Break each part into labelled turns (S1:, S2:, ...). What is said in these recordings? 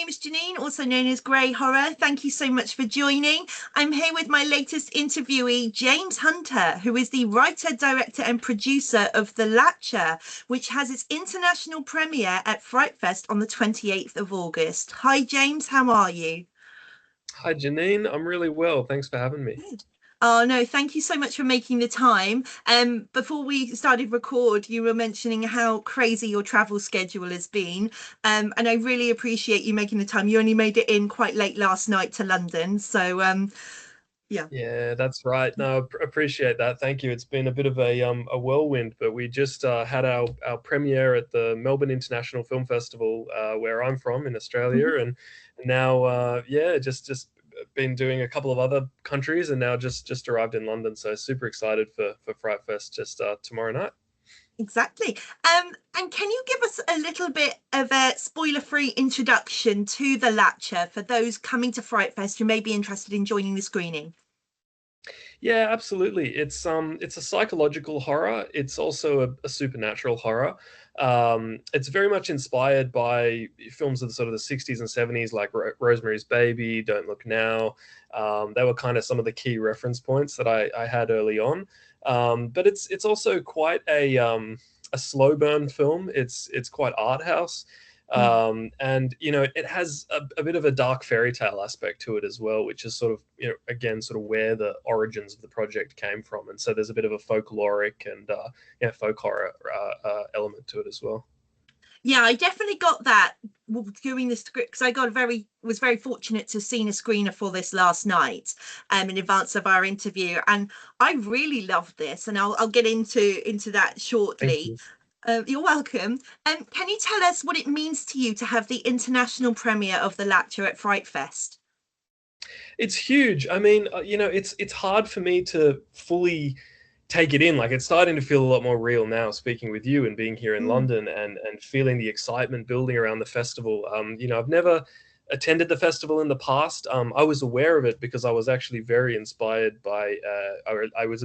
S1: name is Janine, also known as Graeae Horror. Thank you so much for joining. I'm here with my latest interviewee, James Hunter, who is the writer, director and producer of The Latcher, which has its international premiere at FrightFest on the 28th of August. Hi, James. How are you?
S2: Hi, Janine. I'm really well. Thanks for having me.
S1: Good. Oh no, thank you so much for making the time. Before we started record, you were mentioning how crazy your travel schedule has been. And I really appreciate you making the time. You only made it in quite late last night to London. So yeah.
S2: Yeah, that's right. No, appreciate that. Thank you. It's been a bit of a whirlwind, but we just had our premiere at the Melbourne International Film Festival, where I'm from in Australia, and now just been doing a couple of other countries, and now just arrived in London. So super excited for Fright Fest just tomorrow night.
S1: Exactly. And can you give us a little bit of a spoiler-free introduction to The Latcher for those coming to Fright Fest who may be interested in joining the screening?
S2: Yeah, absolutely. It's a psychological horror. It's also a supernatural horror. It's very much inspired by films of the sort of the 60s and 70s, like Rosemary's Baby, Don't Look Now. They were kind of some of the key reference points that I had early on. But it's also quite a slow burn film. It's quite art house. And it has a bit of a dark fairy tale aspect to it as well, which is sort of, again, sort of where the origins of the project came from. And so there's a bit of a folkloric and folk horror element to it as well.
S1: Yeah, I definitely got that during the script because was very fortunate to have seen a screener for this last night, in advance of our interview, and I really loved this, and I'll get into that
S2: Thank
S1: shortly.
S2: you.
S1: You're welcome. Can you tell us what it means to you to have the international premiere of The Latcher at Fright Fest?
S2: It's huge. I mean, it's hard for me to fully take it in. Like, it's starting to feel a lot more real now, speaking with you and being here in
S1: Mm.
S2: London, and feeling the excitement building around the festival. I've never attended the festival in the past. I was aware of it because I was actually very inspired by. I was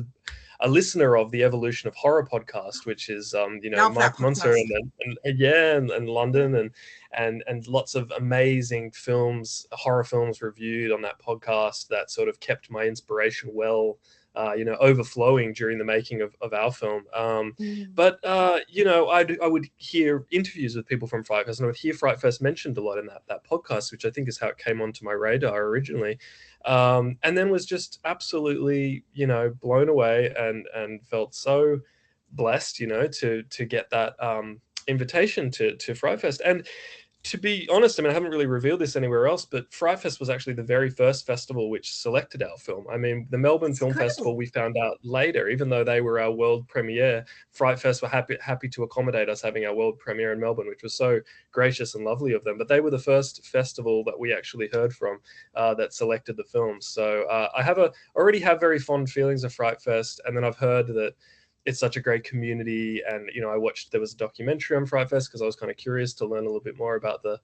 S2: a listener of the Evolution of Horror podcast, which is
S1: Love that
S2: Mike Munzer
S1: podcast.
S2: and
S1: Yeah.
S2: London, and lots of amazing films, horror films reviewed on that podcast that sort of kept my inspiration well, overflowing during the making of our film.
S1: Mm.
S2: I would hear interviews with people from Fright Fest, and I would hear Fright Fest mentioned a lot in that podcast, which I think is how it came onto my radar originally. And then was just absolutely, blown away and felt so blessed, to get that invitation to Fright Fest. And to be honest, I mean, I haven't really revealed this anywhere else, but Fright Fest was actually the very first festival which selected our film. I mean, the Melbourne
S1: It's
S2: Film Festival,
S1: incredible.
S2: we found out later, even though they were our world premiere, Fright Fest were happy to accommodate us having our world premiere in Melbourne, which was so gracious and lovely of them. But they were the first festival that we actually heard from that selected the film. So already have very fond feelings of Fright Fest, and then I've heard that it's such a great community. And I watched, there was a documentary on Fright Fest because I was kind of curious to learn a little bit more about the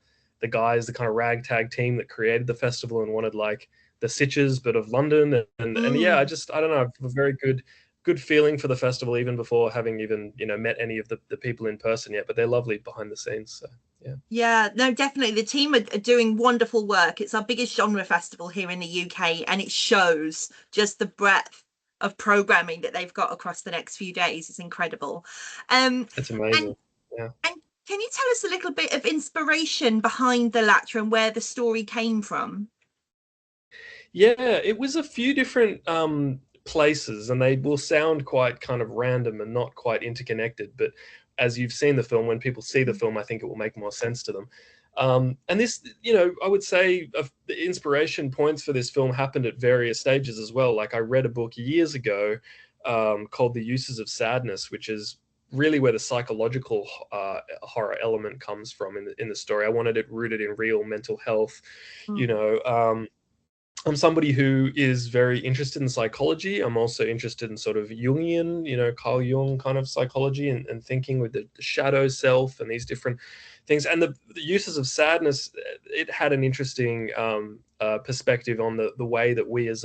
S2: guys, the kind of ragtag team that created the festival and wanted like the Sitches but of London. And yeah,
S1: Mm.
S2: I don't know, I have a very good feeling for the festival, even before having even met any of the people in person yet. But they're lovely behind the scenes. So yeah.
S1: Yeah, no, definitely. The team are doing wonderful work. It's our biggest genre festival here in the UK, and it shows just the breadth of programming that they've got across the next few days. It's incredible.
S2: It's
S1: And
S2: amazing. Yeah.
S1: and can you tell us a little bit of inspiration behind the Latcher and where the story came from?
S2: Yeah, it was a few different places, and they will sound quite kind of random and not quite interconnected. But as you've seen the film, when people see the film, I think it will make more sense to them. And this, I would say the inspiration points for this film happened at various stages as well. Like, I read a book years ago called The Uses of Sadness, which is really where the psychological horror element comes from in the story. I wanted it rooted in real mental health, you
S1: Mm.
S2: know. I'm somebody who is very interested in psychology. I'm also interested in sort of Jungian, Carl Jung kind of psychology, and thinking with the shadow self and these different things. And the uses of sadness, it had an interesting perspective on the way that we as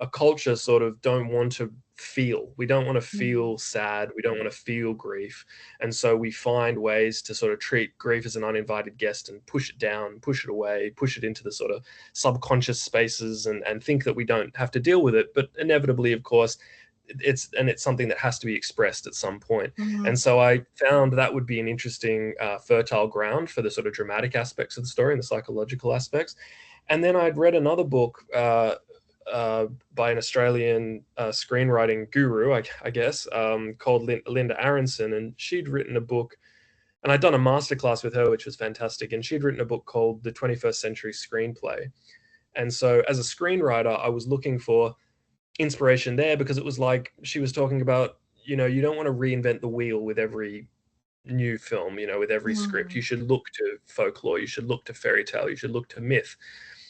S2: a culture sort of don't want to feel. We don't want to
S1: Mm.
S2: feel sad. We don't want to feel grief. And so we find ways to sort of treat grief as an uninvited guest and push it down, push it away, push it into the sort of subconscious spaces, and think that we don't have to deal with it. But inevitably, of course, it's something that has to be expressed at some point.
S1: Mm.
S2: And so I found that would be an interesting fertile ground for the sort of dramatic aspects of the story and the psychological aspects. And then I'd read another book by an Australian screenwriting guru, I guess, called Linda Aronson, and she'd written a book, and I'd done a masterclass with her, which was fantastic. And she'd written a book called The 21st Century Screenplay. And so, as a screenwriter, I was looking for inspiration there, because it was like she was talking about, you don't want to reinvent the wheel with every new film, with every script.
S1: Mm.
S2: You should look to folklore, you should look to fairy tale, you should look to myth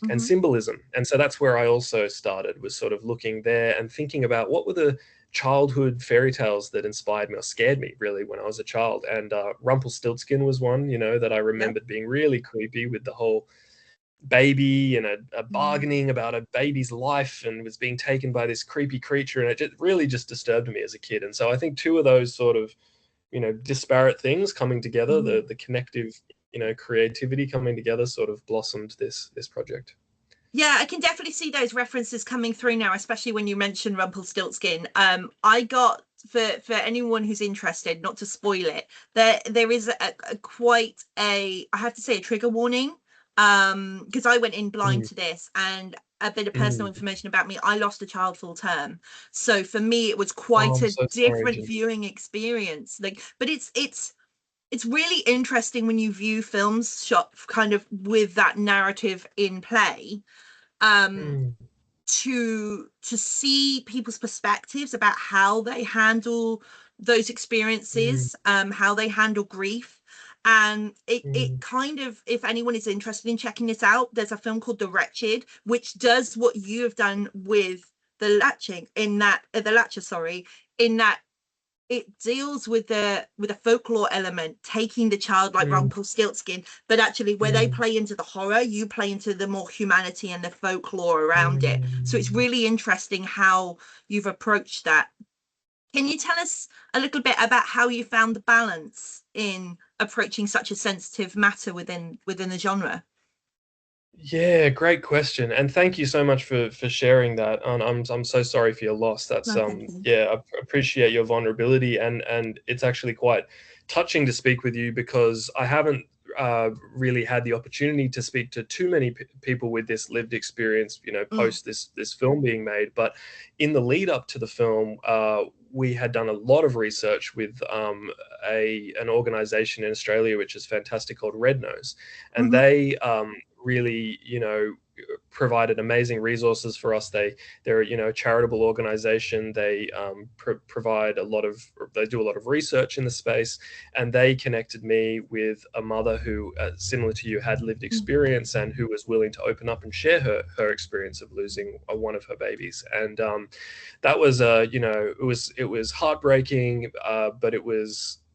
S2: and
S1: Mhm.
S2: symbolism. And so that's where I also started, was sort of looking there and thinking about what were the childhood fairy tales that inspired me or scared me really when I was a child. And Rumpelstiltskin was one, that I
S1: Yep.
S2: remembered being really creepy, with the whole baby and a
S1: Mm.
S2: bargaining about a baby's life, and was being taken by this creepy creature, and it really just disturbed me as a kid. And so I think two of those sort of disparate things coming together,
S1: Mm.
S2: the connective creativity coming together, sort of blossomed this project.
S1: Yeah, I can definitely see those references coming through now, especially when you mention Rumpelstiltskin. I got, for anyone who's interested, not to spoil it, there is a quite a, I have to say, a trigger warning. Because I went in blind
S2: Mm,
S1: to this, and a bit of personal
S2: mm.
S1: information about me. I lost a child full term, so for me it was
S2: Oh,
S1: quite
S2: I'm
S1: a
S2: so sorry,
S1: different
S2: Jim.
S1: viewing experience. Like, but it's really interesting when you view films shot kind of with that narrative in play, um
S2: Mm,
S1: to see people's perspectives about how they handle those
S2: mm,
S1: experiences, how they handle grief. And it
S2: mm,
S1: kind of, if anyone is interested in checking this out, there's a film called The Wretched, which does what you have done with the Latcher, sorry, in that it deals with the folklore element, taking the child like
S2: mm,
S1: Rumpelstiltskin, but actually where they
S2: mm,
S1: play into the horror, you play into the more humanity and the folklore around it. So it's
S2: mm.
S1: really interesting how you've approached that. Can you tell us a little bit about how you found the balance in approaching such a sensitive matter within the genre?
S2: Yeah, great question, and thank you so much for sharing that. And I'm so sorry for your loss. That's
S1: No, thank you.
S2: yeah, I appreciate your vulnerability, and it's actually quite touching to speak with you, because I haven't really had the opportunity to speak to too many people with this lived experience,
S1: Mm,
S2: post this film being made. But in the lead up to the film, we had done a lot of research with an organization in Australia which is fantastic, called Red Nose, and
S1: mm-hmm,
S2: they really, provided amazing resources for us. They're a charitable organization. They provide they do a lot of research in the space, and they connected me with a mother who, similar to you, had lived experience, and who was willing to open up and share her experience of losing one of her babies. And that was it was heartbreaking, but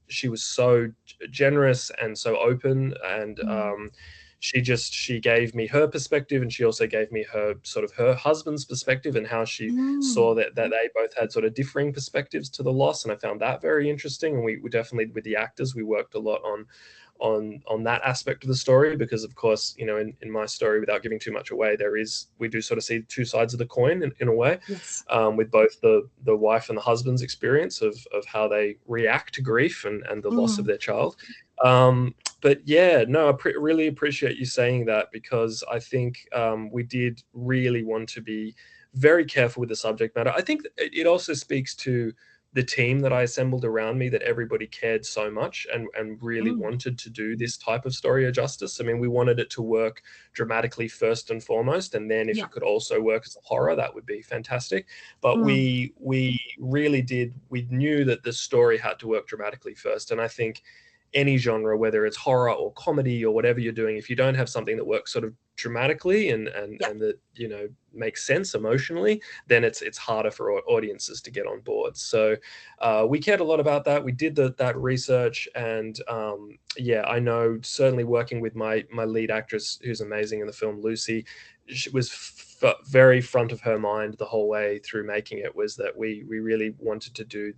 S2: she was so generous and so open, and
S1: mm,
S2: she gave me her perspective, and she also gave me her husband's perspective, and how she
S1: mm,
S2: saw that they both had sort of differing perspectives to the loss. And I found that very interesting. And we definitely, with the actors, we worked a lot on that aspect of the story, because of course, in my story, without giving too much away, we do sort of see two sides of the coin in a way,
S1: yes.
S2: with both the wife and the husband's experience of how they react to grief and the loss of
S1: Mm,
S2: their child. But yeah, no, really appreciate you saying that, because I think we did really want to be very careful with the subject matter. I think it also speaks to the team that I assembled around me, that everybody cared so much, and really
S1: mm,
S2: wanted to do this type of story a justice. I mean, we wanted it to work dramatically first and foremost, and then if
S1: yeah.
S2: it could also work as a horror, that would be fantastic. But
S1: Mm,
S2: we really did. We knew that the story had to work dramatically first, and I think any genre, whether it's horror or comedy or whatever you're doing, if you don't have something that works sort of dramatically
S1: yeah.
S2: and that makes sense emotionally, then it's harder for audiences to get on board. So we cared a lot about that. We did that research, and yeah, I know certainly working with my lead actress, who's amazing in the film, Lucy. She was very front of her mind the whole way through making it, was that we really wanted to do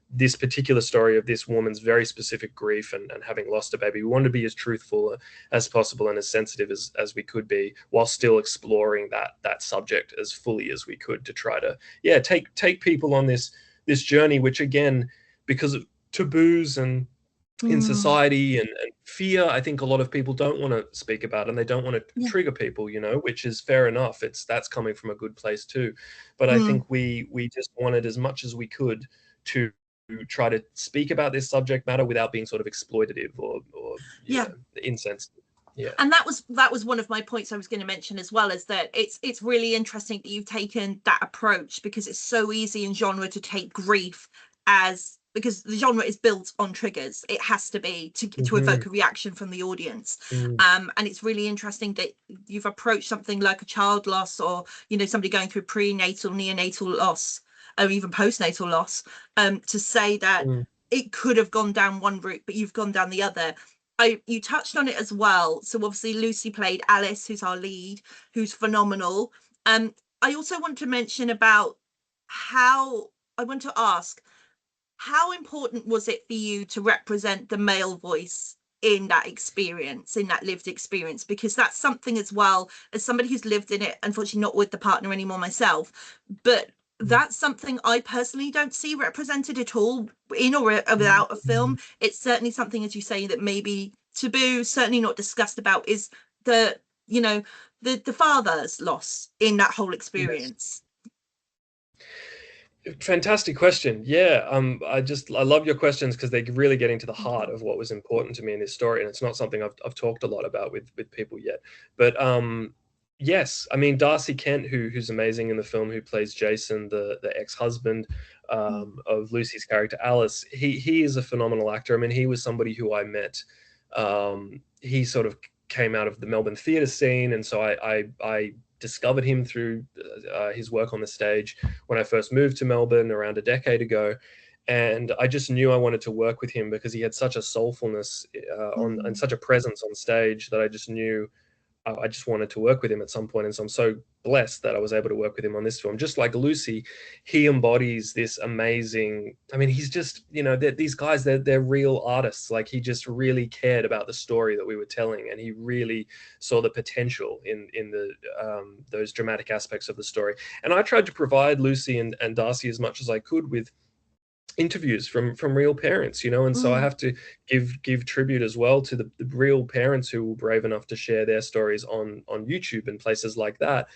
S2: this particular story of this woman's very specific grief and having lost a baby. We wanted to be as truthful as possible and as sensitive as we could be, while still exploring that subject as fully as we could, to try to take people on this journey, which, again, because of taboos and in society and fear, I think a lot of people don't want to speak about, and they don't want to trigger people, which is fair enough. That's coming from a good place too. But I think we just wanted, as much as we could, to try to speak about this subject matter without being sort of exploitative or insensitive. Yeah.
S1: And that was one of my points I was going to mention as well, is that it's really interesting that you've taken that approach, because it's so easy in genre to take grief as, because the genre is built on triggers. It has to be to evoke a reaction from the audience. And it's really interesting that you've approached something like a child loss, or somebody going through prenatal, neonatal loss, or even postnatal loss, to say that it could have gone down one route, but you've gone down the other. You touched on it as well. So obviously Lucy played Alice, who's our lead, who's phenomenal. I also want to mention about I want to ask, how important was it for you to represent the male voice in that experience, in that lived experience? Because that's something as well, as somebody who's lived in it, unfortunately not with the partner anymore myself, but that's something I personally don't see represented at all, in or without a film. It's certainly something, as you say, that maybe taboo, certainly not discussed about, is the father's loss in that whole experience.
S2: Fantastic question. Yeah, I love your questions, because they're really getting to the heart of what was important to me in this story, and it's not something I've talked a lot about with people yet. But yes, I mean, Darcy Kent, who's amazing in the film, who plays Jason, the ex-husband of Lucy's character Alice. He is a phenomenal actor. I mean, he was somebody who I met. He sort of came out of the Melbourne theatre scene, and so I discovered him through his work on the stage when I first moved to Melbourne around a decade ago. And I just knew I wanted to work with him, because he had such a soulfulness and such a presence on stage, that I just knew I just wanted to work with him at some point. And so I'm so blessed that I was able to work with him on this film. Just like Lucy, he embodies this amazing, I mean, he's just, these guys, they're real artists. Like, he just really cared about the story that we were telling, and he really saw the potential in the those dramatic aspects of the story. And I tried to provide Lucy and Darcy as much as I could with interviews from real parents, and so I have to give tribute as well to the real parents who were brave enough to share their stories on YouTube and places like that,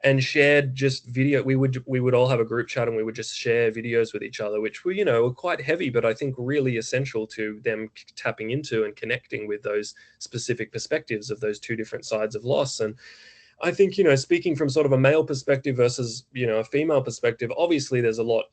S2: and shared just video. We would all have a group chat, and we would just share videos with each other, which were were quite heavy, but I think really essential to them tapping into and connecting with those specific perspectives of those two different sides of loss. And I think, speaking from sort of a male perspective versus a female perspective, obviously there's a lot.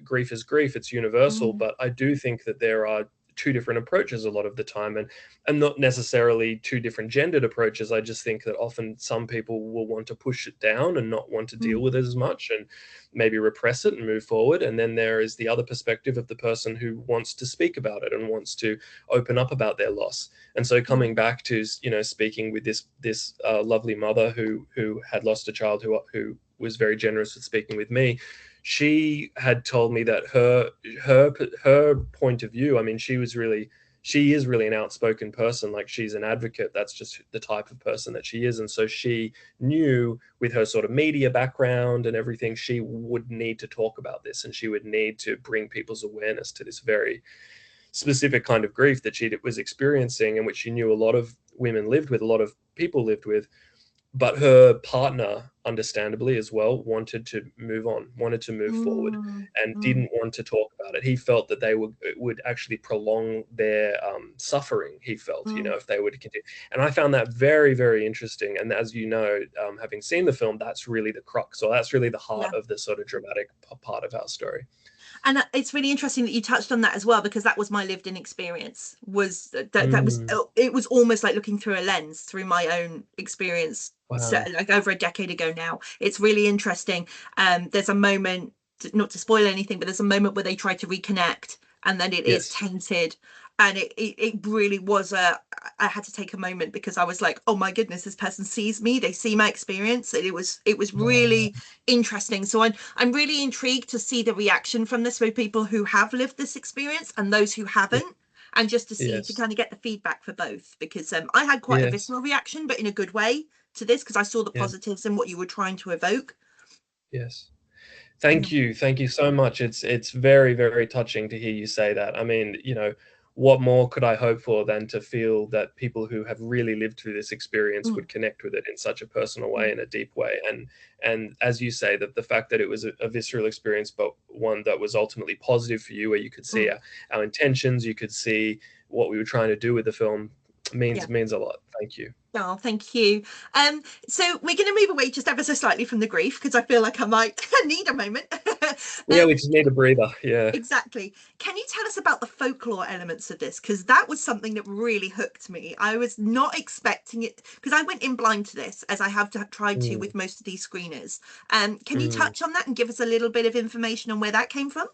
S2: Grief is grief, it's universal, but I do think that there are two different approaches a lot of the time, and not necessarily two different gendered approaches. I just think that often some people will want to push it down and not want to deal with it as much, and maybe repress it and move forward. And then there is the other perspective of the person who wants to speak about it and wants to open up about their loss. And so coming back to speaking with this lovely mother who had lost a child, who was very generous with speaking with me. She had told me that her point of view, I mean, she is really an outspoken person. Like, she's an advocate. That's just the type of person that she is. And so she knew, with her sort of media background and everything, she would need to talk about this, and she would need to bring people's awareness to this very specific kind of grief that she was experiencing, and which she knew a lot of women lived with, a lot of people lived with. But her partner, understandably as well, wanted to move on, wanted to move forward, and didn't want to talk about it. He felt that it would actually prolong their suffering, he felt, if they would continue. And I found that very, very interesting. And as you know, having seen the film, that's really the crux, or that's really the heart of the sort of dramatic part of our story.
S1: And it's really interesting that you touched on that as well, because that was my lived in experience. It was almost like looking through a lens through my own experience.
S2: Wow.
S1: Like over a decade ago now. It's really interesting. There's a moment, not to spoil anything, but there's a moment where they try to reconnect, and then it is
S2: Yes.
S1: tainted. And it really was I had to take a moment, because I was like, oh my goodness, this person sees me, they see my experience. And it was really interesting. So I'm really intrigued to see the reaction from this with people who have lived this experience and those who
S2: Yeah.
S1: haven't, and just to see, to
S2: Yes.
S1: kind of get the feedback for both, because I had quite a
S2: Yes.
S1: visceral reaction, but in a good way, to this, because I saw the
S2: Yeah.
S1: positives and what you were trying to evoke.
S2: Yes.
S1: Yeah.
S2: Thank you so much. It's very, very touching to hear you say that. I mean, what more could I hope for than to feel that people who have really lived through this experience
S1: Mm,
S2: would connect with it in such a personal way,
S1: mm,
S2: in a deep way. And as you say, that the fact that it was a visceral experience, but one that was ultimately positive for you, where you could see
S1: mm.
S2: our intentions, you could see what we were trying to do with the film,
S1: Yeah.
S2: means a lot. Thank you.
S1: Oh, thank you. So we're going to move away just ever so slightly from the grief, because I feel like I might need a moment.
S2: Yeah, we just need a breather. Yeah.
S1: Exactly. Can you tell us about the folklore elements of this? Because that was something that really hooked me. I was not expecting it, because I went in blind to this, as I have tried to
S2: Mm,
S1: with most of these screeners. Can you
S2: mm.
S1: touch on that and give us a little bit of information on where that came from?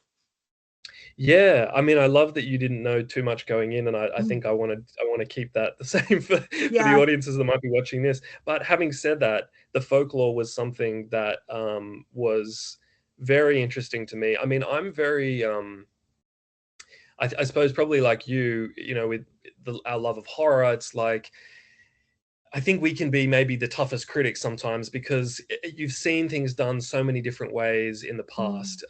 S2: Yeah, I mean, I love that you didn't know too much going in, and I
S1: Mm.
S2: think I want to keep that the same for the
S1: Yeah.
S2: audiences that might be watching this. But having said that, the folklore was something that was very interesting to me. I mean, I'm very I suppose probably like you, with our love of horror, it's like I think we can be maybe the toughest critics sometimes, because you've seen things done so many different ways in the
S1: Mm.
S2: past.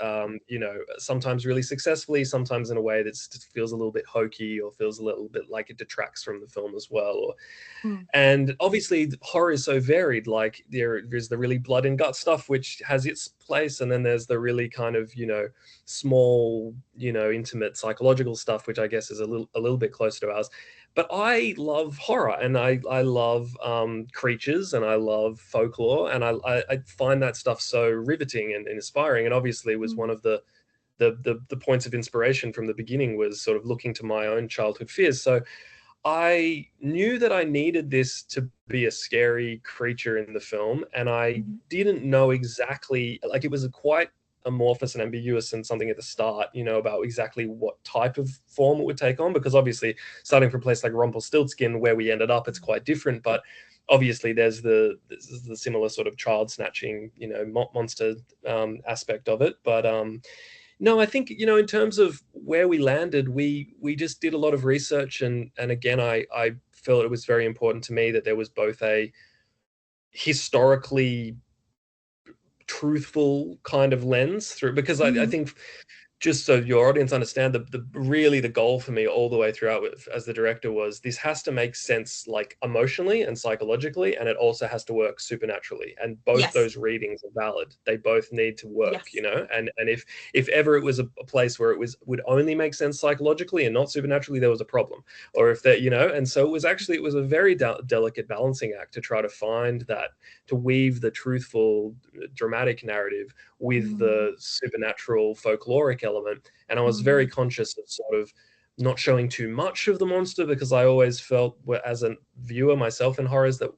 S2: Sometimes really successfully, sometimes in a way that just feels a little bit hokey, or feels a little bit like it detracts from the film as well.
S1: Mm.
S2: And obviously, horror is so varied. Like there's the really blood and gut stuff, which has its place, and then there's the really kind of small, intimate psychological stuff, which I guess is a little bit closer to ours. But I love horror, and I love creatures, and I love folklore, and I find that stuff so riveting and inspiring. And obviously, it was one
S1: Mm.
S2: of the points of inspiration from the beginning, was sort of looking to my own childhood fears. So I knew that I needed this to be a scary creature in the film, and I
S1: Mm.
S2: didn't know exactly, like, it was a quite amorphous and ambiguous and something at the start, about exactly what type of form it would take on, because obviously starting from a place like Rumpelstiltskin, where we ended up, it's quite different. But obviously there's the similar sort of child snatching, monster aspect of it. But no, I think, in terms of where we landed, we just did a lot of research, and again, I felt it was very important to me that there was both a historically truthful kind of lens through, because I
S1: Mm.
S2: think, just so your audience understand, the goal for me all the way throughout as the director was, this has to make sense, like, emotionally and psychologically, and it also has to work supernaturally, and both
S1: Yes.
S2: those readings are valid. They both need to work,
S1: Yes.
S2: and if ever it was a place where would only make sense psychologically and not supernaturally, there was a problem. Or if that, and so it was a very delicate balancing act to try to find that, to weave the truthful dramatic narrative with
S1: Mm.
S2: the supernatural folkloric element. And I was very
S1: Mm.
S2: conscious of sort of not showing too much of the monster, because I always felt, as a viewer myself in horrors, that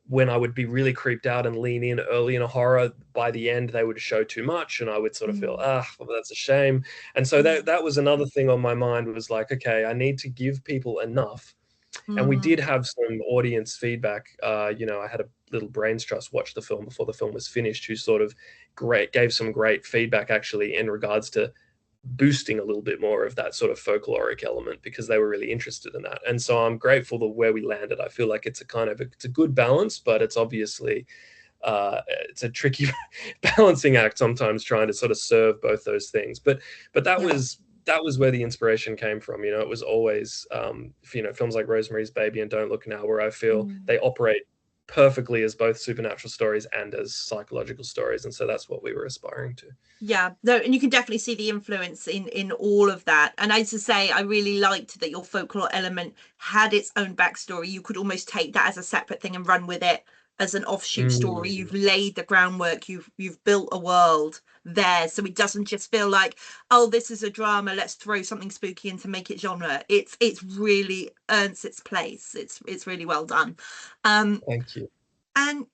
S2: when I would be really creeped out and lean in early in a horror, by the end they would show too much, and I would sort of feel,
S1: Mm.
S2: well, that's a shame. And so
S1: Yeah.
S2: that was another thing on my mind, was like, okay, I need to give people enough. And we did
S1: Mm.
S2: have some audience feedback. I had a little brains trust watch the film before the film was finished, who sort of gave some great feedback, actually, in regards to boosting a little bit more of that sort of folkloric element, because they were really interested in that. And so I'm grateful to where we landed. I feel like it's it's a good balance, but it's obviously it's a tricky balancing act sometimes, trying to sort of serve both those things. But
S1: Yeah.
S2: that was where the inspiration came from. It was always films like Rosemary's Baby and Don't Look Now, where I feel
S1: Mm.
S2: they operate perfectly as both supernatural stories and as psychological stories, and so that's what we were aspiring to.
S1: Yeah, no, and you can definitely see the influence in all of that. And as I say, I really liked that your folklore element had its own backstory. You could almost take that as a separate thing and run with it as an offshoot story.
S2: Mm,
S1: You've laid the groundwork, you've built a world there, so it doesn't just feel like, oh, this is a drama, let's throw something spooky in to make it genre. It's really earns its place. It's really well done. um
S2: thank you.
S1: And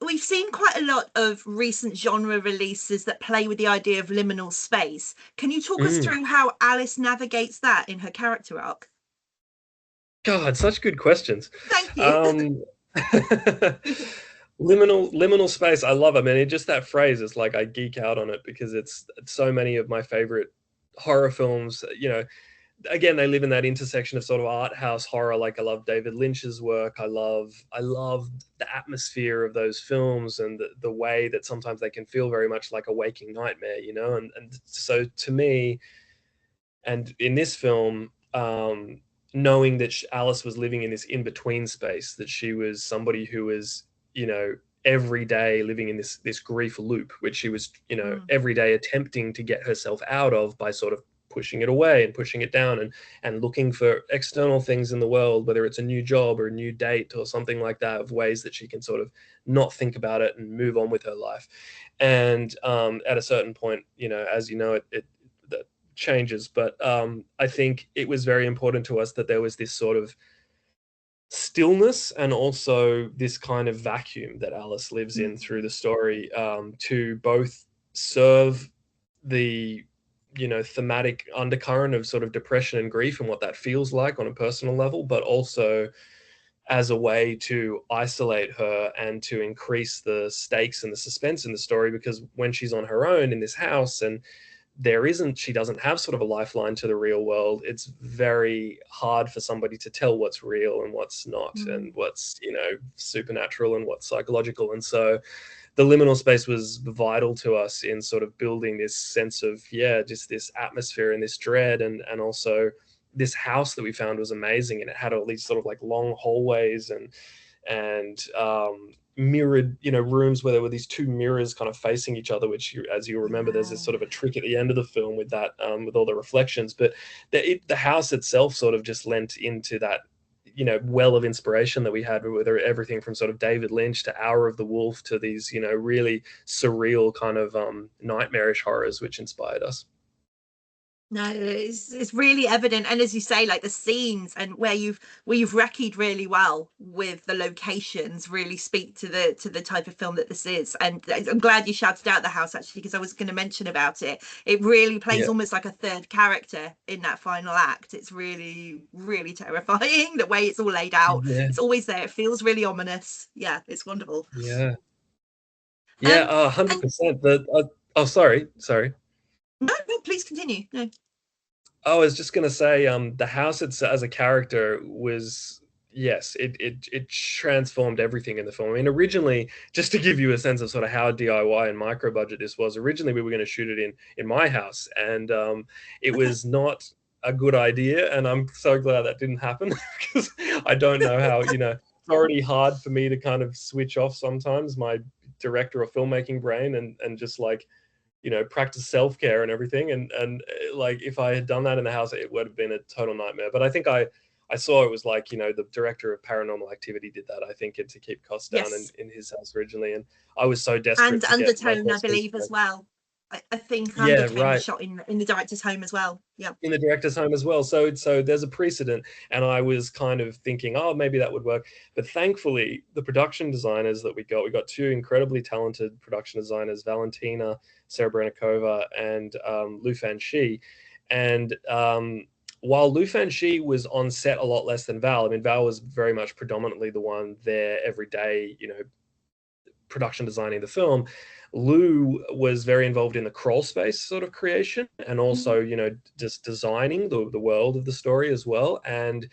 S1: we've seen quite a lot of recent genre releases that play with the idea of liminal space. Can you talk us
S2: Mm.
S1: through how Alice navigates that in her character arc?
S2: God, such good questions.
S1: Thank you.
S2: Um, liminal space. I love it. I mean, just that phrase is like I geek out on it because it's so many of my favorite horror films. You know, again, they live in that intersection of sort of art house horror. Like I love David Lynch's work. I love the atmosphere of those films and the way that sometimes they can feel very much like a waking nightmare. You know, and so to me, and in this film, knowing that Alice was living in this in between space, that she was somebody who was, you know, every day living in this grief loop, which she was, you know,
S1: Mm,
S2: every day attempting to get herself out of by sort of pushing it away and pushing it down and looking for external things in the world, whether it's a new job or a new date or something like that, of ways that she can sort of not think about it and move on with her life. And at a certain point, you know, as you know, it changes, but I think it was very important to us that there was this sort of stillness and also this kind of vacuum that Alice lives in through
S1: mm,
S2: the story, to both serve the, you know, thematic undercurrent of sort of depression and grief and what that feels like on a personal level, but also as a way to isolate her and to increase the stakes and the suspense in the story, because when she's on her own in this house and she doesn't have sort of a lifeline to the real world, it's very hard for somebody to tell what's real and what's not,
S1: mm.
S2: and what's, you know, supernatural and what's psychological. And so the liminal space was vital to us in sort of building this sense of, yeah, just this atmosphere and this dread. And also this house that we found was amazing, and it had all these sort of like long hallways and mirrored, you know, rooms where there were these two mirrors kind of facing each other, which as you remember, there's this
S1: Yeah.
S2: sort of a trick at the end of the film with that, with all the reflections. But the house itself sort of just lent into that, you know, well of inspiration that we had, with everything from sort of David Lynch to Hour of the Wolf to these, you know, really surreal kind of nightmarish horrors which inspired us.
S1: No, it's really evident, and as you say, like the scenes and where you've recceed really well with the locations really speak to the type of film that this is. And I'm glad you shouted out the house actually, because I was going to mention about it. It really plays
S2: Yeah,
S1: almost like a third character in that final act. It's really, really terrifying the way it's all laid out.
S2: yeah,
S1: It's always there. It feels really ominous. Yeah, it's wonderful.
S2: yeah, yeah.
S1: Um,
S2: Oh,
S1: and
S2: 100%. Oh, sorry.
S1: no, no, please continue. No.
S2: Oh, I was just gonna say, the house as a character was, yes, it transformed everything in the film. I mean, originally, just to give you a sense of sort of how DIY and micro budget this was, originally we were going to shoot it in my house, and it
S1: Okay.
S2: was not a good idea, and I'm so glad that didn't happen because I don't know how, you know, it's already hard for me to kind of switch off sometimes my director or filmmaking brain and just like, you know, practice self-care and everything. And like if I had done that in the house, it would have been a total nightmare. But I think I saw it was like, you know, the director of Paranormal Activity did that, I think, to keep costs down
S1: Yes.
S2: in his house originally. And I was so
S1: And
S2: desperate to get my
S1: Undertone, I
S2: first feature
S1: believe, as
S2: film.
S1: well. I think
S2: Yeah,
S1: Undertone was
S2: right.
S1: shot in the director's home as well. Yeah.
S2: In the director's home as well. So there's a precedent, and I was kind of thinking, oh, maybe that would work. But thankfully, the production designers that we got two incredibly talented production designers, Valentina Serebrennikova and Lu Fan Shi. And while Lu Fan Shi was on set a lot less than Val, I mean, Val was very much predominantly the one there every day, you know, production designing the film. Lou was very involved in the crawl space sort of creation, and also,
S1: Mm.
S2: you know, just designing the world of the story as well. And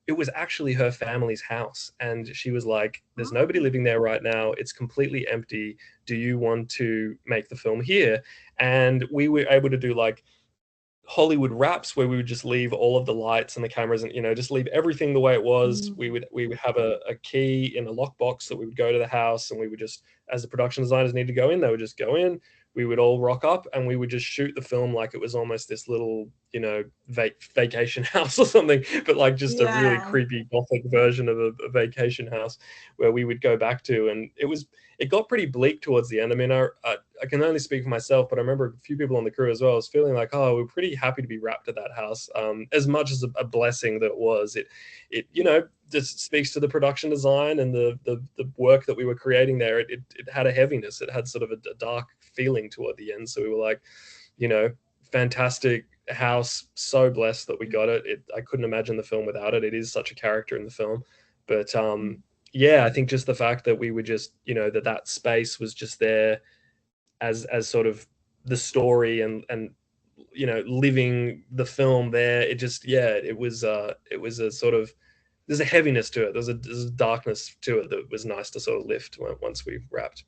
S2: it was actually her family's house. And she was like, there's nobody
S1: Oh.
S2: living there right now. It's completely empty. Do you want to make the film here? And we were able to do like Hollywood wraps where we would just leave all of the lights and the cameras and, you know, just leave everything the way it was. We
S1: Mm.
S2: would we would have a key in a lockbox that we would go to the house, and we would just, as the production designers need to go in, they would just go in. We would all rock up and we would just shoot the film like it was almost this little, you know, vacation house or something, but like just a really
S1: Yeah.
S2: creepy gothic version of a vacation house where we would go back to. And it got pretty bleak towards the end. I mean, I can only speak for myself, but I remember a few people on the crew as well. I was feeling like, oh, we're pretty happy to be wrapped at that house. As much as a blessing that it was, it just speaks to the production design and the work that we were creating there. It had a heaviness. It had sort of a dark feeling toward the end. So we were like, fantastic house, so blessed that we got it. I couldn't imagine the film without it. It is such a character in the film. But yeah, I think just the fact that we were just, that space was just there as sort of the story and living the film there. It just, it was a sort of, there's a heaviness to it. There's a darkness to it that was nice to sort of lift once we wrapped.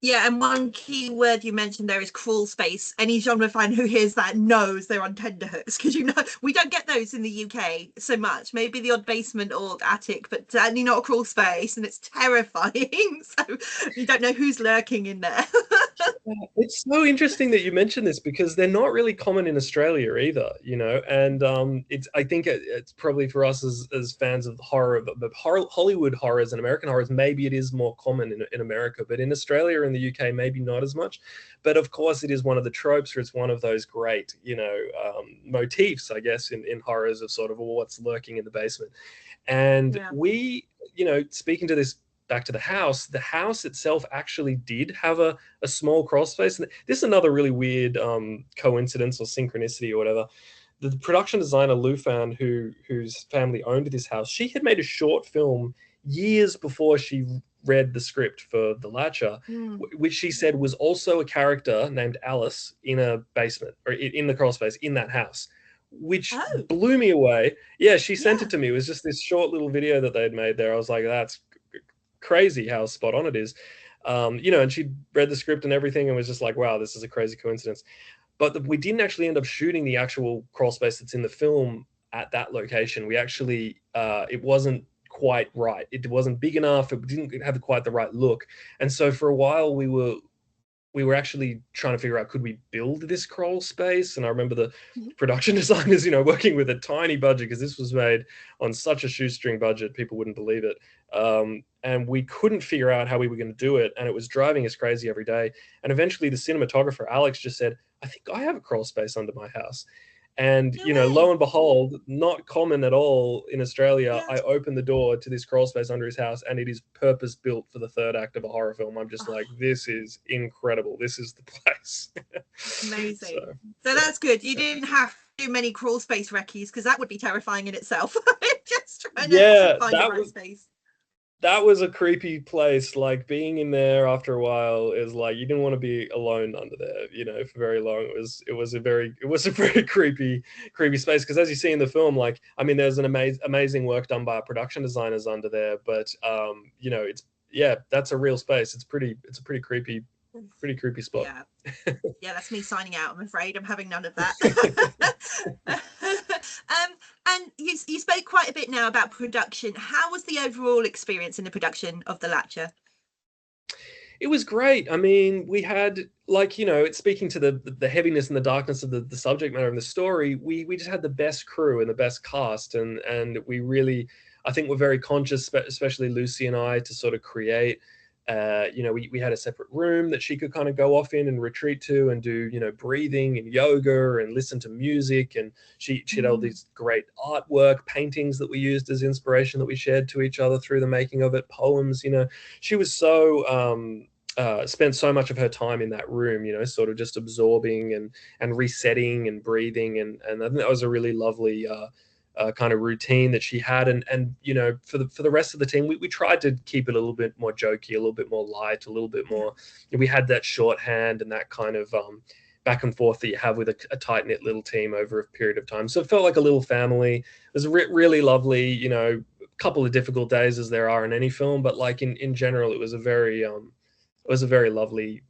S1: Yeah, and one key word you mentioned there is crawl space. Any genre fan who hears that knows they're on tenterhooks, because we don't get those in the UK so much. Maybe the odd basement or attic, but certainly not a crawl space, and it's terrifying. So you don't know who's lurking in there.
S2: It's so interesting that you mentioned this, because they're not really common in Australia either, and I think it's probably for us as fans of horror, but Hollywood horrors and American horrors, maybe it is more common in America, but in Australia and the UK, maybe not as much. But of course, it is one of the tropes, or it's one of those great, motifs, I guess, in horrors of sort of what's lurking in the basement. And we, speaking to this, back to the house itself actually did have a small crawl space. And this is another really weird coincidence or synchronicity or whatever. The production designer Lou Fan, whose family owned this house, she had made a short film years before she read the script for the Latcher, which she said was also a character named Alice in a basement, or in the crawl space in that house, which blew me away. Yeah, she sent it to me. It was just this short little video that they'd made there. I was like, that's crazy how spot on it is. And she read the script and everything and was just like, wow, this is a crazy coincidence. But we didn't actually end up shooting the actual crawl space that's in the film at that location. We actually, it wasn't quite right. It wasn't big enough. It didn't have quite the right look. And so for a while we were actually trying to figure out, could we build this crawl space? And I remember the production designers, working with a tiny budget, because this was made on such a shoestring budget, people wouldn't believe it. And we couldn't figure out how we were going to do it. And it was driving us crazy every day. And eventually the cinematographer, Alex, just said, I think I have a crawl space under my house. And, lo and behold, not common at all in Australia. I opened the door to this crawl space under his house, and it is purpose built for the third act of a horror film. I'm just like, this is incredible. This is the place.
S1: Amazing. So that's good. You didn't have too many crawl space recce's, because that would be terrifying in itself. Just trying to find the right space.
S2: That was a creepy place. Like, being in there after a while is like, you didn't want to be alone under there, for very long. It was a very creepy space, because as you see in the film, like, I mean, there's an amazing work done by our production designers under there, but that's a real space. It's a pretty creepy spot.
S1: Yeah, that's me signing out, I'm afraid. I'm having none of that. And you spoke quite a bit now about production. How was the overall experience in the production of the Latcher?
S2: It was great. I mean, we had, like, speaking to the heaviness and the darkness of the subject matter of the story, we just had the best crew and the best cast, and we really, I think, we're very conscious, especially Lucy and I, to sort of create. We had a separate room that she could kind of go off in and retreat to and do, breathing and yoga and listen to music. And she had all these great artwork, paintings that we used as inspiration that we shared to each other through the making of it, poems. She was so spent so much of her time in that room, sort of just absorbing and resetting and breathing. And I think that was a really lovely kind of routine that she had. And for the rest of the team, we tried to keep it a little bit more jokey, a little bit more light, a little bit more, we had that shorthand and that kind of back and forth that you have with a tight-knit little team over a period of time. So it felt like a little family. It was really lovely, a couple of difficult days, as there are in any film, but like in general, it was a very lovely,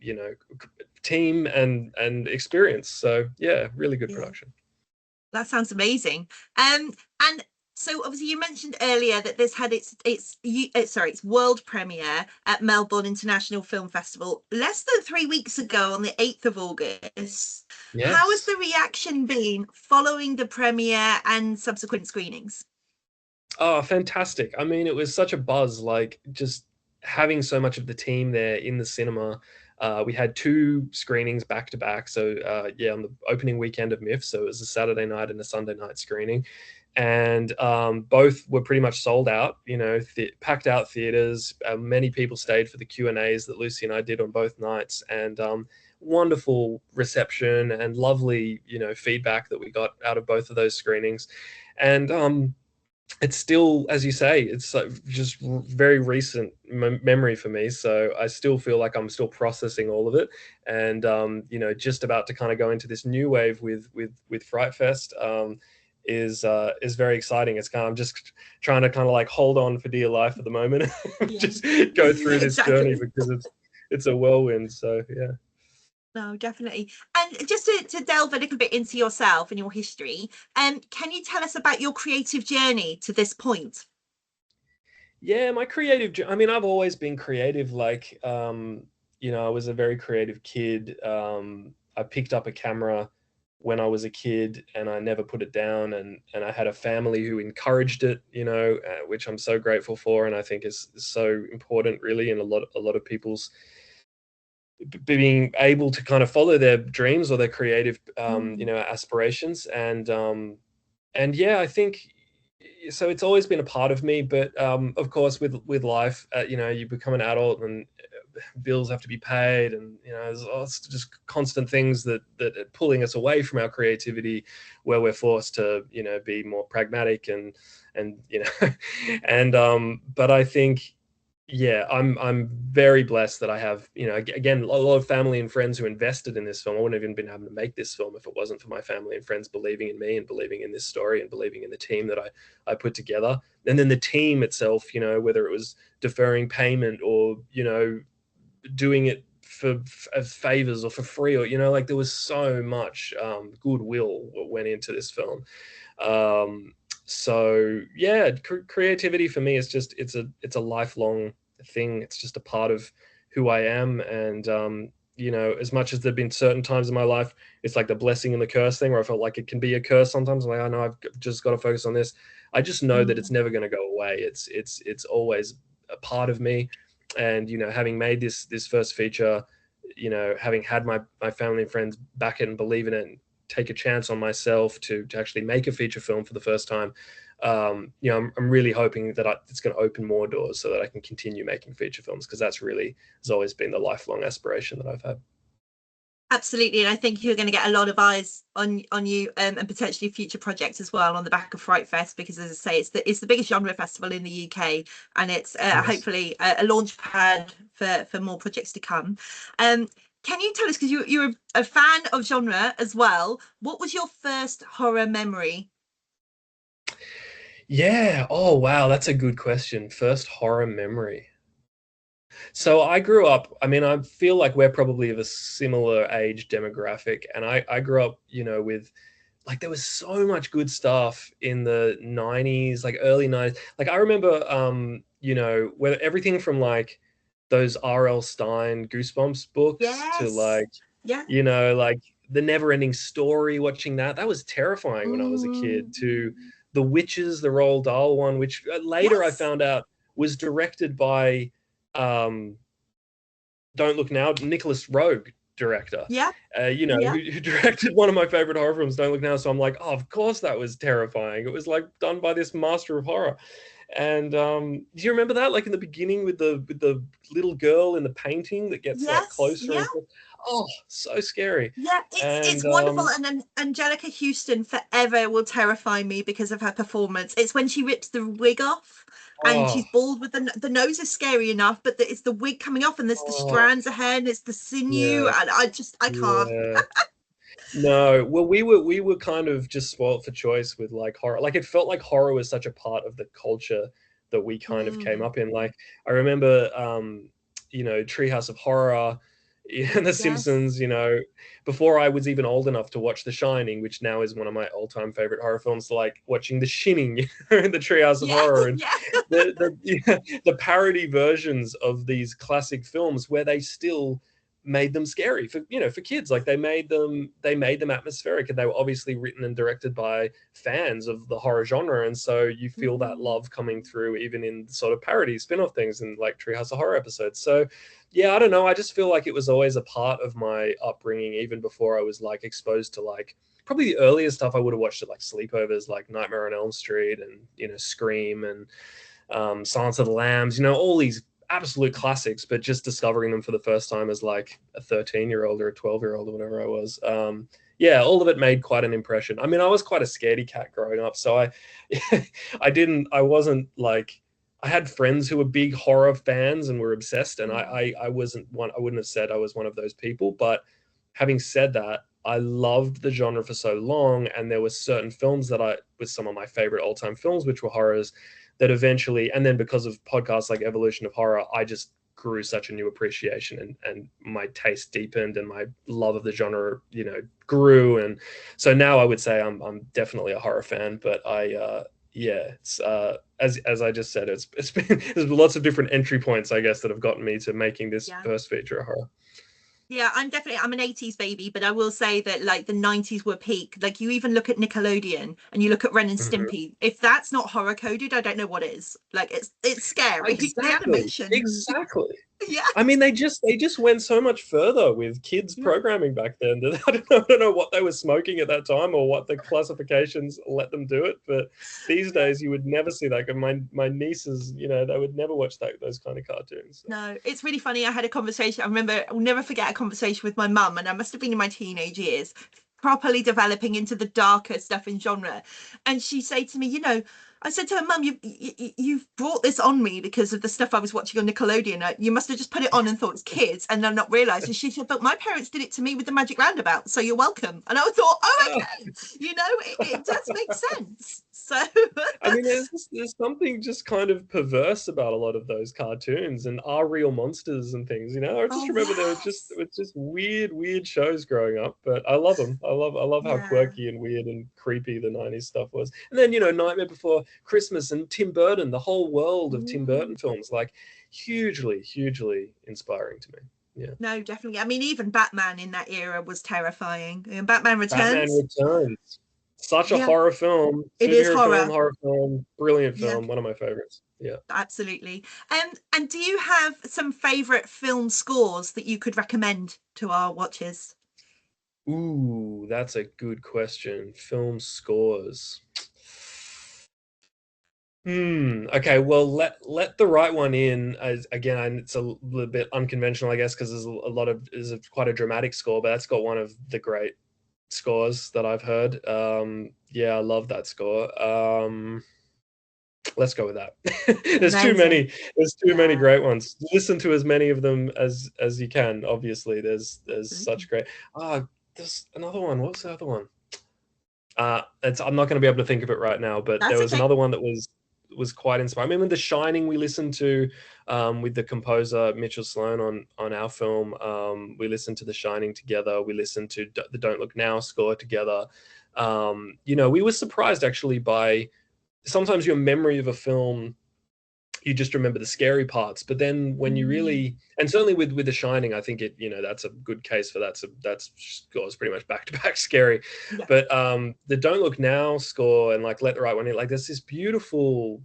S2: team and experience. So yeah, really good production.
S1: That sounds amazing. And so obviously you mentioned earlier that this had its world premiere at Melbourne International Film Festival less than 3 weeks ago on the 8th of August. How has
S2: Yes.
S1: the reaction been following the premiere and subsequent screenings?
S2: Oh, fantastic. I mean, it was such a buzz, like just having so much of the team there in the cinema. We had two screenings back to back. So, yeah, on the opening weekend of MIF. So it was a Saturday night and a Sunday night screening. And both were pretty much sold out, packed out theaters. Many people stayed for the Q&As that Lucy and I did on both nights. And wonderful reception and lovely, feedback that we got out of both of those screenings. And it's still, as you say, it's just very recent memory for me. So I still feel like I'm still processing all of it, and just about to kind of go into this new wave with FrightFest. Is very exciting. It's kind of, I'm just trying to kind of like hold on for dear life at the moment,
S1: Yeah.
S2: just go through this journey
S1: Exactly.
S2: because it's a whirlwind. So yeah.
S1: No, definitely. And just to delve a little bit into yourself and your history, can you tell us about your creative journey to this point?
S2: Yeah, my I mean, I've always been creative. Like, I was a very creative kid. I picked up a camera when I was a kid, and I never put it down. And I had a family who encouraged it, which I'm so grateful for, and I think is so important, really, in a lot of people's being able to kind of follow their dreams or their creative,
S1: Mm.
S2: aspirations. And yeah, I think so. It's always been a part of me, but of course, with life, you become an adult, and bills have to be paid, and there's just constant things that are pulling us away from our creativity, where we're forced to be more pragmatic and and but I think, yeah, I'm very blessed that I have, again, a lot of family and friends who invested in this film. I wouldn't have even been able to make this film if it wasn't for my family and friends believing in me and believing in this story and believing in the team that I put together. And then the team itself, whether it was deferring payment or, doing it for as favors or for free, or, like there was so much goodwill that went into this film. Um, so yeah, creativity for me is just, it's a lifelong thing. It's just a part of who I am. And as much as there've been certain times in my life, it's like the blessing and the curse thing, where I felt like it can be a curse sometimes. I'm like, I know I've just got to focus on this. I just know that it's
S1: Mm.
S2: never going to go away. It's always a part of me. And having made this first feature, having had my family and friends back it and believe in it, and take a chance on myself to actually make a feature film for the first time. I'm really hoping that it's going to open more doors so that I can continue making feature films, because that's really has always been the lifelong aspiration that I've had.
S1: Absolutely, and I think you're going to get a lot of eyes on you, and potentially future projects as well on the back of Fright Fest, because, as I say, it's the biggest genre festival in the UK, and it's
S2: Yes.
S1: hopefully a launch pad for more projects to come. Um, can you tell us, because you're a fan of genre as well, what was your first horror memory?
S2: Yeah. Oh, wow. That's a good question. First horror memory. So I grew up, I mean, I feel like we're probably of a similar age demographic. And I grew up, with, like, there was so much good stuff in the 90s, like early 90s. Like I remember, where everything from like those R.L. Stein Goosebumps books to
S1: Yes.
S2: like,
S1: Yeah.
S2: like the Never Ending Story, watching that was terrifying when I was a kid, to
S1: Mm.
S2: The Witches, the Roald Dahl one, which later I
S1: Yes.
S2: found out was directed by, um, Don't Look Now, Nicholas Rogue director,
S1: Yeah. Yeah.
S2: who directed one of my favorite horror films, Don't Look Now. So I'm like, oh, of course that was terrifying. It was like done by this master of horror. And do you remember that? Like in the beginning with the little girl in the painting that gets like
S1: Yes.
S2: closer
S1: Yeah.
S2: and closer. Oh, so scary.
S1: Yeah, it's
S2: And
S1: wonderful, and then Angelica Houston forever will terrify me because of her performance. It's when she rips the wig off, and
S2: oh,
S1: she's bald with the nose is scary enough, but it's the wig coming off, and there's the
S2: oh,
S1: strands of hair, and it's the sinew,
S2: yeah,
S1: and I can't.
S2: yeah. No, well, we were kind of just spoilt for choice with like horror. Like it felt like horror was such a part of the culture that we kind of came
S1: Mm,
S2: up in. Like I remember, Treehouse of Horror, and The
S1: yes.
S2: Simpsons. Before I was even old enough to watch The Shining, which now is one of my all-time favorite horror films. Like watching The Shining, in the Treehouse of
S1: Yeah.
S2: Horror, and
S1: Yeah.
S2: the parody versions of these classic films where they still made them scary for for kids. Like they made them atmospheric, and they were obviously written and directed by fans of the horror genre, and so you feel that love coming through even in sort of parody spin-off things and like Treehouse of Horror episodes. So yeah, I don't know, I just feel like it was always a part of my upbringing, even before I was like exposed to like probably the earliest stuff I would have watched at like sleepovers, like Nightmare on Elm Street and Scream and Silence of the Lambs, all these absolute classics, but just discovering them for the first time as like a 13-year-old or a 12-year-old or whatever I was. Yeah, all of it made quite an impression. I mean, I was quite a scaredy cat growing up, so I wasn't like, I had friends who were big horror fans and were obsessed, and I wasn't one. I wouldn't have said I was one of those people, but having said that, I loved the genre for so long, and there were certain films that with some of my favorite all-time films, which were horrors, that eventually, and then because of podcasts like Evolution of Horror, I just grew such a new appreciation, and my taste deepened, and my love of the genre, grew. And so now I would say I'm definitely a horror fan, but yeah, it's as I just said, it's been there's lots of different entry points, I guess, that have gotten me to making this first feature a horror.
S1: Yeah, I'm an 80s baby, but I will say that like the 90s were peak. Like you even look at Nickelodeon and you look at Ren and Stimpy. If that's not horror coded, I don't know what is. Like it's scary. The animation.
S2: Exactly.
S1: Yeah.
S2: I mean, they just went so much further with kids programming back then. I don't know what they were smoking at that time or what the classifications let them do it. But these days, you would never see that. And my nieces, they would never watch those kind of cartoons. So.
S1: No, it's really funny. I had a conversation. I remember, I'll never forget a conversation with my mum, and I must have been in my teenage years, properly developing into the darker stuff in genre. And she said to me, I said to her, Mum, you've brought this on me because of the stuff I was watching on Nickelodeon. You must have just put it on and thought it's kids and then not realised. And she said, but my parents did it to me with the Magic Roundabout, so you're welcome. And I thought, oh, okay, it does make sense. So
S2: I mean, there's something just kind of perverse about a lot of those cartoons and Are Real Monsters and things. I just remember they were just weird shows growing up, but I love them. I love how quirky and weird and creepy the 90s stuff was. And then Nightmare Before Christmas and Tim Burton, the whole world of Tim Burton films, like hugely inspiring to me. Yeah.
S1: No, definitely. I mean, even Batman in that era was terrifying. And Batman Returns.
S2: Such a horror film.
S1: It is horror
S2: film, brilliant film, one of my favorites. Yeah,
S1: absolutely. And do you have some favorite film scores that you could recommend to our watchers?
S2: Ooh, that's a good question. Film scores. Okay, well, let the right one in. Again, it's a little bit unconventional, I guess, because there's quite a dramatic score, but that's got one of the great scores that I've heard. Yeah, I love that score. Let's go with that. There's too many great ones. Listen to as many of them as you can. Obviously, there's such great. There's another one. What was the other one? I'm not going to be able to think of it right now, but there was another one that was quite inspiring. I mean, with The Shining, we listened to with the composer Mitchell Sloan on our film. We listened to The Shining together. We listened to the Don't Look Now score together. We were surprised actually by sometimes your memory of a film. You just remember the scary parts, but then when you really, and certainly with The Shining, I think that's a good case for that. So that score is pretty much back to back scary. Yeah. But the Don't Look Now score and like Let the Right One In, like there's this beautiful,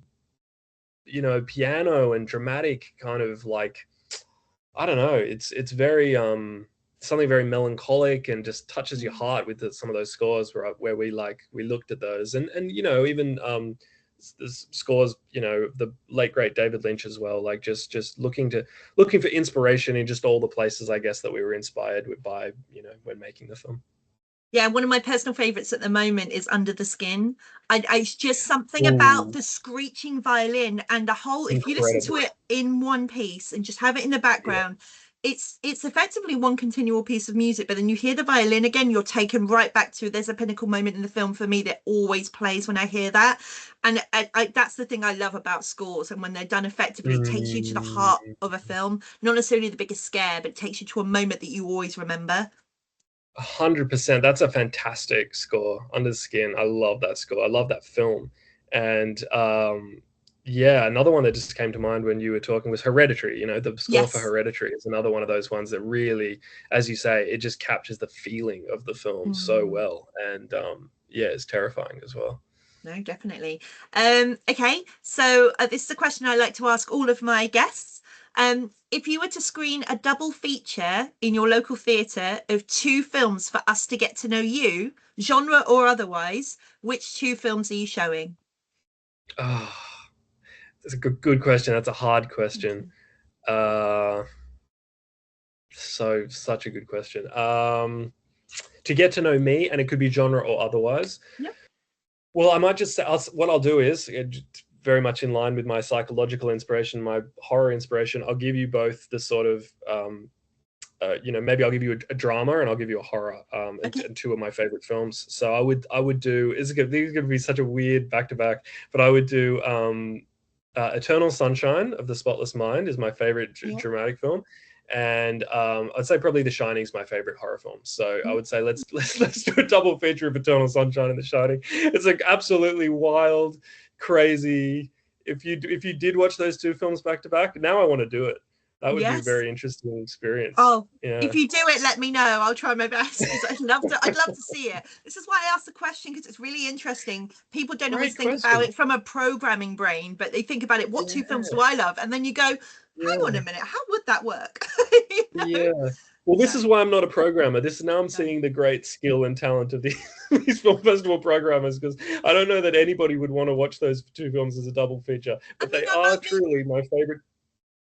S2: piano and dramatic kind of like, I don't know, it's very something very melancholic and just touches your heart with some of those scores where we looked at those and even there's scores, the late great David Lynch as well, like just looking for inspiration in just all the places, I guess, that we were inspired by, when making the film.
S1: Yeah, one of my personal favorites at the moment is Under the Skin. It's just something about the screeching violin and the whole, if you listen to it in one piece and just have it in the background, it's effectively one continual piece of music, but then you hear the violin again, you're taken right back to, there's a pinnacle moment in the film for me that always plays when I hear that. And that's the thing I love about scores, and when they're done effectively, it takes you to the heart of a film, not necessarily the biggest scare, but it takes you to a moment that you always remember.
S2: 100%. That's a fantastic score. Under the Skin. I love that score. I love that film. And Yeah, another one that just came to mind when you were talking was Hereditary. You know, the score for
S1: Yes.
S2: Hereditary is another one of those ones that really, as you say, it just captures the feeling of the film so
S1: Mm.
S2: well. And yeah, it's terrifying as well.
S1: No, definitely. Okay, so this is a question I like to ask all of my guests. If you were to screen a double feature in your local theatre of two films for us to get to know you, genre or otherwise, which two films are you showing?
S2: Oh, that's a good question. That's a hard
S1: Thank
S2: question.
S1: you.
S2: Uh, such a good question. To get to know me, and it could be genre or otherwise.
S1: Yep.
S2: Well, I might just say, what I'll do is very much in line with my psychological inspiration, my horror inspiration. I'll give you both the sort of, you know, maybe I'll give you a drama and I'll give you a horror,
S1: Okay.
S2: and two of my favorite films. So I would do. These are going to be such a weird back to back, but I would do Eternal Sunshine of the Spotless Mind is my favorite
S1: Yeah.
S2: dramatic film, and I'd say probably The Shining is my favorite horror film. So I
S1: Yeah.
S2: would say let's do a double feature of Eternal Sunshine and The Shining. It's like absolutely wild, crazy. If you did watch those two films back to back, now I want to do it. That would be a
S1: Yes.
S2: very interesting experience.
S1: Oh,
S2: Yeah,
S1: if you do it, let me know. I'll try my best because I'd love to see it. This is why I asked the question because it's really interesting. People don't always
S2: great
S1: think about
S2: question.
S1: it from a programming brain, but they think about it, what two films
S2: Yeah,
S1: do I love? And then you go, hang on a
S2: yeah.
S1: minute, how would that work? You know?
S2: Yeah. Well, this
S1: Yeah.
S2: is why I'm not a programmer. This is now I'm
S1: No.
S2: seeing the great skill and talent of these film festival programmers, because I don't know that anybody would want to watch those two films as a double feature,
S1: I
S2: but
S1: mean,
S2: they are truly my favorite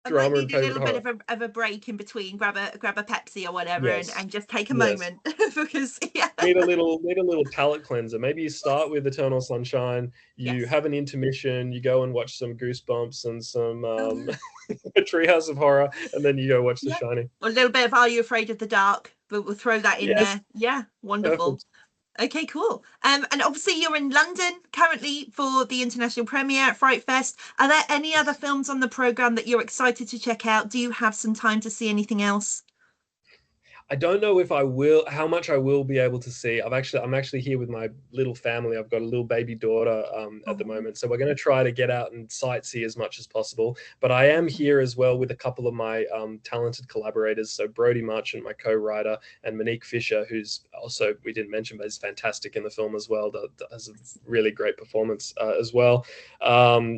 S1: I might
S2: drama and
S1: need a
S2: favorite
S1: little bit
S2: horror.
S1: of a break in between, grab a Pepsi or whatever,
S2: Yes.
S1: and just take a
S2: Yes.
S1: moment because yeah.
S2: Need a little palate cleanser. Maybe you start with Eternal Sunshine, you
S1: Yes.
S2: have an intermission, you go and watch some Goosebumps and some
S1: Uh,
S2: Treehouse of Horror, and then you go watch The
S1: yeah.
S2: Shining.
S1: A little bit of Are You Afraid of the Dark? But we'll throw that in
S2: Yes,
S1: there. Yeah, wonderful.
S2: perfect.
S1: Okay, cool. And obviously you're in London currently for the international premiere at FrightFest. Are there any other films on the programme that you're excited to check out? Do you have some time to see anything else?
S2: I don't know if I will, how much I will be able to see. I'm actually here with my little family. I've got a little baby daughter at the
S1: Oh,
S2: moment, so we're going to try to get out and sightsee as much as possible. But I am
S1: awesome.
S2: here as well with a couple of my talented collaborators. So Brody Marchant, my co-writer, and Monique Fisher, who's also we didn't mention, but is fantastic in the film as well. Has a really great performance as well.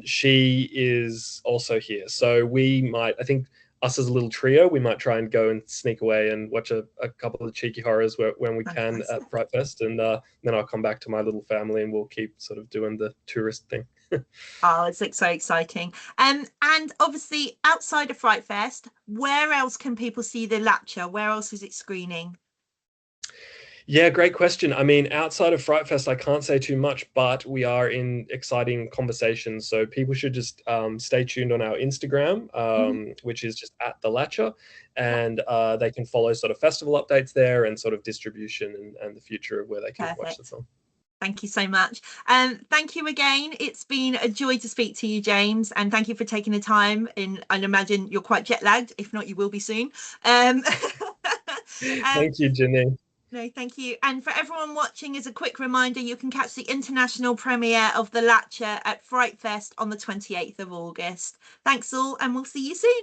S2: She is also here, so we might. I think us as a little trio, we might try and go and sneak away and watch a couple of cheeky horrors when we can at
S1: Fantastic.
S2: FrightFest, and then I'll come back to my little family and we'll keep sort of doing the tourist thing.
S1: Oh, it's like so exciting. And obviously outside of Fright Fest, where else can people see the Latcher? Where else is it screening?
S2: Yeah, great question. I mean, outside of FrightFest, I can't say too much, but we are in exciting conversations. So people should just stay tuned on our Instagram,
S1: Mhm.
S2: which is just at the Latcher,
S1: Yeah,
S2: and they can follow sort of festival updates there and sort of distribution and the future of where they can watch the
S1: perfect.
S2: film.
S1: Thank you so much. Thank you again. It's been a joy to speak to you, James, and thank you for taking the time. And I imagine you're quite jet lagged. If not, you will be soon. Um, um,
S2: Thank you, Jenny.
S1: no, thank you. And for everyone watching, as a quick reminder, you can catch the international premiere of The Latcher at Fright Fest on the 28th of August. Thanks all, and we'll see you soon.